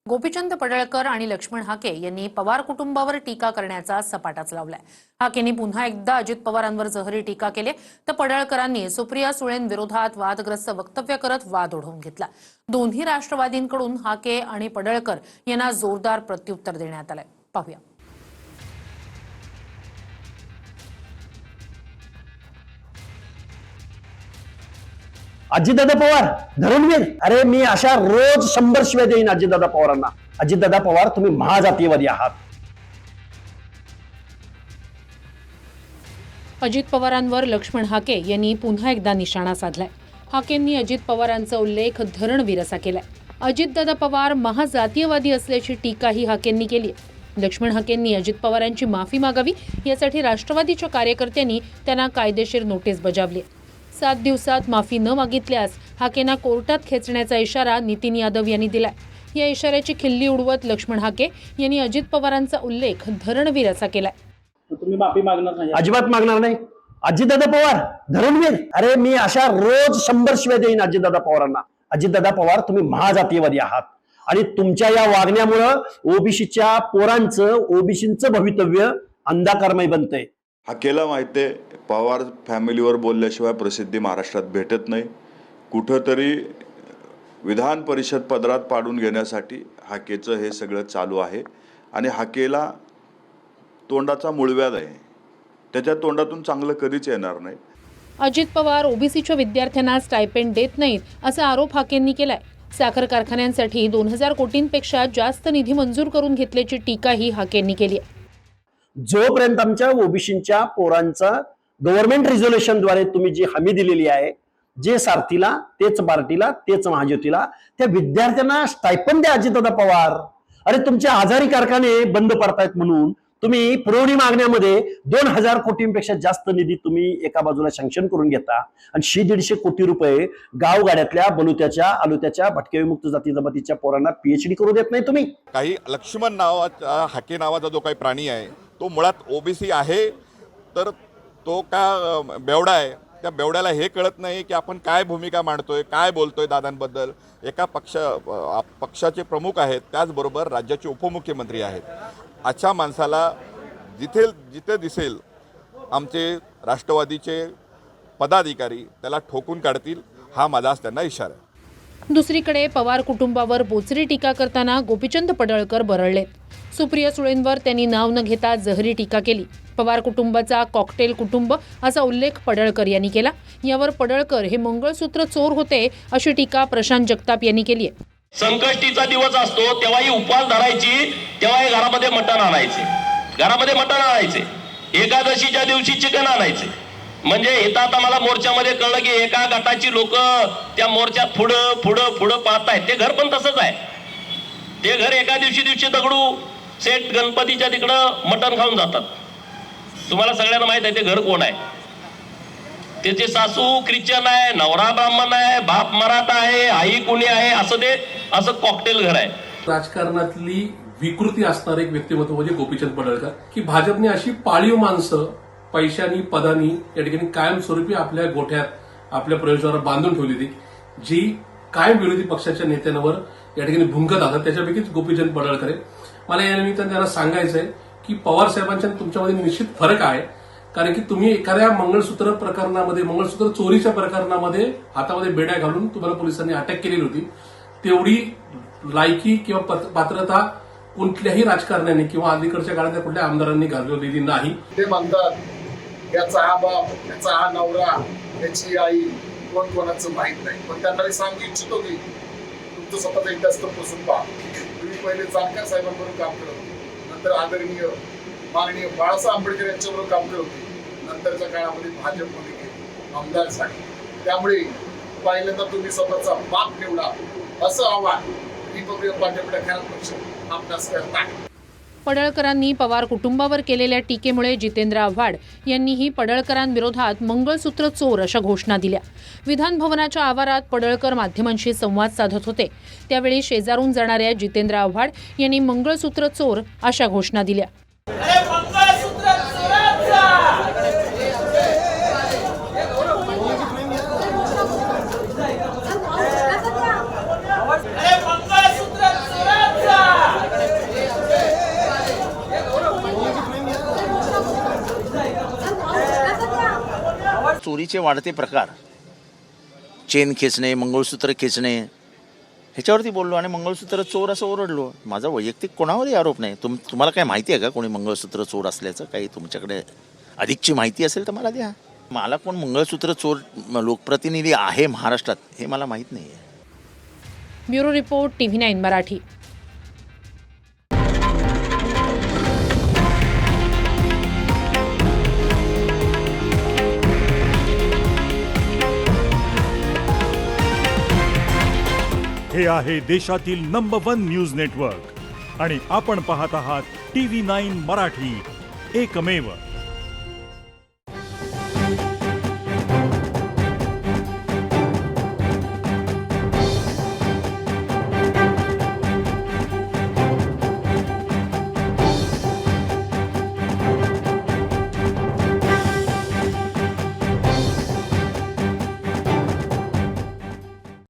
गोपीचंद पडळकर आणि लक्ष्मण हाके यांनी पवार कुटुंबावर टीका करण्याचा सपाटाच लावलाय। हाकेंनी पुन्हा एकदा अजित पवारांवर जहरी टीका केली तर पडळकरांनी सुप्रिया सुळेंविरोधात वादग्रस्त वक्तव्य करत वाद ओढवून घेतला। दोन्ही राष्ट्रवादींकडून हाके आणि पडळकर यांना जोरदार प्रत्युत्तर देण्यात आलंय। पाहूया। अजितदादा पवार धरणवीर, अरे मी अशा रोज 100 शिव्या देईन अजितदादा पवारांना। अजितदादा पवार तुम्ही महाजातीयवादी आहात। अजित पवारांवर लक्ष्मण हाके यांनी पुन्हा एकदा निशाणा साधलाय। हाकेंनी अजित पवारांचा उल्लेख धरणवीर असा केलाय। अजितदादा पवार महाजातीयवादी असल्याची टीकाही हाकेंनी केली आहे। लक्ष्मण हाकेंनी अजित पवारांची माफी मागावी यासाठी राष्ट्रवादीच्या कार्यकर्त्यांनी त्यांना कायदेशीर नोटीस बजावली। 7 दिवसात माफी न मागितल्यास हाकेंना कोर्टात खेचण्याचा इशारा नितीन यादव यांनी दिलाय। या इशाऱ्याची खिल्ली उडवत लक्ष्मण हाके यांनी अजित पवारांचा उल्लेख धरणवीर असा केलाय। तुम्ही माफी मागणार नाही? अजिबात मागणार नाही। अजितदादा पवार धरणवीर, अरे मी अशा रोज 100 शिव्या देईन अजितदादा पवारांना। अजितदादा पवार तुम्ही महाजातीयवादी आहात आणि तुमच्या या वागण्यामुळे ओबीसीच्या पोरांचं ओबीसींचं भवितव्य अंधकारमय बनतंय। हाकेला माहिती पवार फॅमिलीवर बोलल्याशिवाय प्रसिद्धी महाराष्ट्रात भेटत नाही। कुठंतरी विधान परिषद पदरात पाडून घेण्यासाठी हाकेचं हे सगळं चालू आहे आणि हाकेला तोंडाचा मूळव्याध आहे, त्याच्या तोंडातून चांगलं कधीच येणार नाही। अजित पवार ओबीसीच्या विद्यार्थ्यांना स्टायपेंड देत नाहीत असा आरोप हाकेंनी केलाय। साखर कारखान्यांसाठी 2000 कोटींपेक्षा जास्त निधी मंजूर करून घेतल्याची टीकाही हाकेंनी केली आहे। जोपर्यंत आमच्या ओबीसीच्या पोरांचा गव्हर्नमेंट रिझोल्युशनद्वारे तुम्ही जी हमी दिलेली आहे, जे सारथीला तेच पार्टीला तेच महाज्योतीला, त्या विद्यार्थ्यांना स्टायपेंड द्या अजितदादा पवार। अरे तुमचे आजारी कारखाने बंद पडतायत म्हणून तुम्ही पुरवणी मागण्यामध्ये 2000 कोटींपेक्षा जास्त निधी तुम्ही एका बाजूला सँक्शन करून घेता आणि 150 कोटी रुपये गावगाड्यातल्या बलुत्याच्या आलुत्याच्या भटक्या विमुक्त जाती जमातीच्या पोरांना पीएचडी करू देत नाही तुम्ही। काही लक्ष्मण नावाचा हाके नावाचा जो काही प्राणी आहे तो मुळात ओबीसी आहे, तर तो का बेवडा आहे। त्या बेवड्याला हे कळत नाही की आपण काय भूमिका मांडतोय, काय बोलतोय दादांबद्दल। एका पक्षाचे प्रमुख आहेत, त्याचबरोबर राज्याचे उपमुख्यमंत्री आहेत। अशा माणसाला जिथे दिसेल आमचे राष्ट्रवादीचे पदाधिकारी त्याला ठोकून काढतील, हा माझा त्यांना इशारा आहे। दुसरीकडे पवार कुटुंबावर बोचरी टीका करताना गोपीचंद पडळकर बरळलेत। सुप्रिया सुळेंवर त्यांनी नाव न घेता जहरी टीका केली। पवार कुटुंबाचा कॉकटेल कुटुंब असा उल्लेख पडळकर यांनी केला। यावर पडळकर हे मंगळसूत्र चोर होते अशी टीका प्रशांत जगताप यांनी केली आहे। संकष्टीचा दिवस असतो तेव्हाही उपवास धरायची, तेव्हाही घरामध्ये मटण आणायचे, एकादशीच्या दिवशी चिकन आणायचे। म्हणजे इथं आता मला मोर्चामध्ये कळलं की एका गटाची लोक त्या मोर्चात पुढं पाहतायत। ते घर पण तसंच आहे। ते घर एका दिवशी दगडू सेट गणपतीच्या तिकडं मटण खाऊन जातात। तुम्हाला सगळ्यांना माहित आहे ते घर कोण आहे। त्याचे सासू ख्रिश्चन आहे, नवरा ब्राह्मण आहे, बाप मराठा आहे, आई कुणी आहे, असं कॉकटेल घर आहे। राजकारणातली विकृती असणारे एक व्यक्तिमत्व म्हणजे गोपीचंद पडळकर, की भाजपने अशी पाळीव माणसं पैशानी पदानी या ठिकाणी कायमस्वरूपी आपल्या गोठ्यात आपल्या प्रयोजनावर बांधून ठेवली होती, जी कायम विरोधी पक्षाच्या नेत्यांवर या ठिकाणी भुंकत असतात। त्याच्यापैकीच गोपीचंद पडळकर आहे। मला या निमित्ताने त्यांना सांगायचं आहे की पवार साहेबांच्या तुमच्यामध्ये निश्चित फरक आहे, कारण की तुम्ही एखाद्या मंगळसूत्र प्रकरणामध्ये, मंगळसूत्र चोरीच्या प्रकरणामध्ये हातामध्ये बेड्या घालून तुम्हाला पोलिसांनी अटक केलेली होती। तेवढी लायकी किंवा पात्रता कुठल्याही राजकारण्याने किंवा अलीकडच्या काळातल्या कुठल्या आमदारांनी घालवलेली नाही। ते म्हणतात याचा हा बाप, याचा हा नवरा, याची आई, कोण कोणाचं माहित नाही। पण त्यांना सांगू इच्छितो की तुमचं स्वतःचं एक जास्त पोसून पहा। तुम्ही पहिले जानकर साहेबांबरोबर काम करत होते, नंतर आदरणीय माननीय बाळासाहेब आंबेडकर यांच्याबरोबर काम करत होते, नंतरच्या काळामध्ये भाजपमध्ये गेले आमदार झाले। त्यामुळे पहिल्यांदा तुम्ही स्वतःचा बाप निवडा असं आव्हान रिपब्लिकन पार्टी पक्ष आपणास करत आहे। पडळकरांनी पवार कुटुंबावर केलेल्या टीकेमुळे जितेंद्र आव्हाड यांनीही पडळकरांविरोधात मंगळसूत्र चोर अशा घोषणा दिल्या। विधान भवनाच्या आवारात पडळकर माध्यमांशी संवाद साधत होते, त्यावेळी शेजारून जाणाऱ्या जितेंद्र आव्हाड यांनी मंगळसूत्र चोर अशा घोषणा दिल्या। मंगळसूत्र चोरीचे वाढते प्रकार, चेन खेचणे, मंगळसूत्र खेचणे, ह्याच्यावरती बोललो आणि मंगळसूत्र चोर असं ओरडलो. माझा वैयक्तिक कोणावरही आरोप नाही. तुम्हाला काय माहिती आहे का कोणी मंगळसूत्र चोर असल्याचं? काही तुमच्याकडे अधिकची माहिती असेल तर मला द्या. मला कोण मंगळसूत्र चोर लोकप्रतिनिधी आहे महाराष्ट्रात हे मला माहीत नाही आहे. Bureau report TV9 Marathi. हे आहे देशातील नंबर 1 न्यूज नेटवर्क आणि आपण पाहत आहात TV9 मराठी, एकमेव.